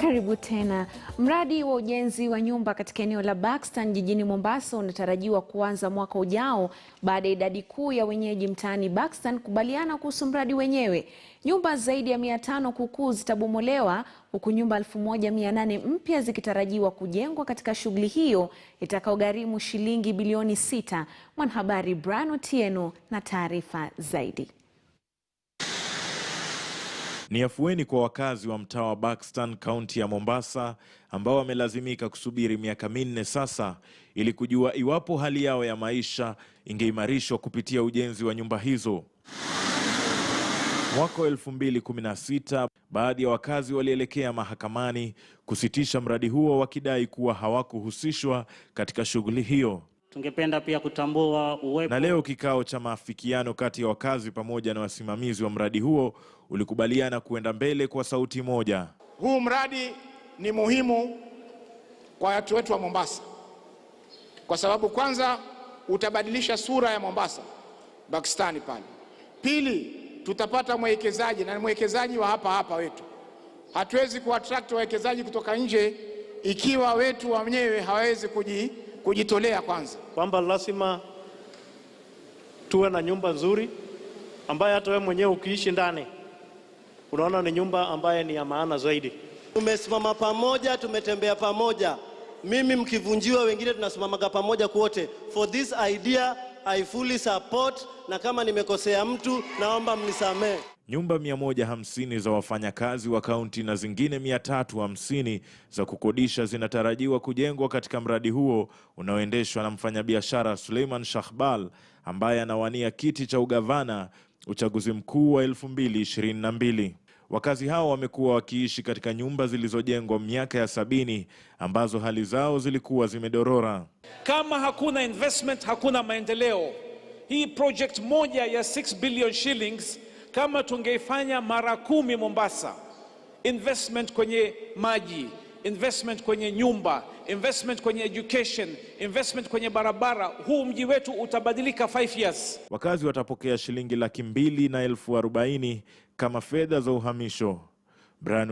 Karibu tena. Mradi wa ujenzi wa nyumba katika eneo la Buxton jijini Mombasa unatarajiwa kuanza mwaka ujao baada ya idadi kuu ya wenyeji mtaani Buxton kubaliana kuhusu mradi wenyewe. Nyumba zaidi ya 500 kukuu zitabomolewa huku nyumba 1800 mpya zikitarajiwa kujengwa katika shughuli hiyo itakayogharimu shilingi bilioni 6. Mwanahabari Brian Otieno na taarifa zaidi. Ni afueni kwa wakazi wa mtaa wa Buxton, kaunti ya Mombasa, ambao wamelazimika kusubiri miaka 4 sasa ili kujua iwapo hali yao ya maisha ingeimarishwa kupitia ujenzi wa nyumba hizo. Mwaka 2016, baadhi ya wakazi walielekea mahakamani kusitisha mradi huo wakidai kuwa hawakuhusishwa katika shughuli hiyo. Tungependa pia kutambua uwepo. Na leo kikao cha maafikiano kati ya wakazi pamoja na wasimamizi wa mradi huo ulikubaliana kuenda mbele kwa sauti moja. Huu mradi ni muhimu kwa watu wetu wa Mombasa, kwa sababu kwanza utabadilisha sura ya Mombasa, Buxton pale. Pili, tutapata mwekezaji na mwekezaji wa hapa wetu. Hatuwezi kuattract wawekezaji kutoka nje ikiwa wetu wenyewe hawawezi kujitolea kwanza. Kwamba lazima tuwe na nyumba nzuri ambayo hata wewe mwenyewe ukiishi ndani unaona ni nyumba ambayo ni ya maana zaidi. Tumesimama pamoja, tumetembea pamoja. Mimi mkivunjiwa wengine tunasimamaga pamoja kwote. For this idea I fully support, na kama nimekosea mtu naomba mnisamee. Nyumba 150 za wafanyakazi wa kaunti na zingine 350 za kukodisha zinatarajiwa kujengwa katika mradi huo unaoendeshwa na mfanyabiashara Suleiman Shahbal ambaye anawania kiti cha ugavana uchaguzi mkuu wa 2022. Wakazi hao wamekuwa wakiishi katika nyumba zilizojengwa miaka ya 70 ambazo hali zao zilikuwa zimedorora. Kama hakuna investment, hakuna maendeleo. Hii project moja ya 6 billion shillings kama tungeifanya mara 10 Mombasa, investment kwenye maji, investment kwenye nyumba, investment kwenye education, investment kwenye barabara, huu mji wetu utabadilika 5 years. Wakazi watapokea shilingi 240,000 kama fedha za uhamisho. Brian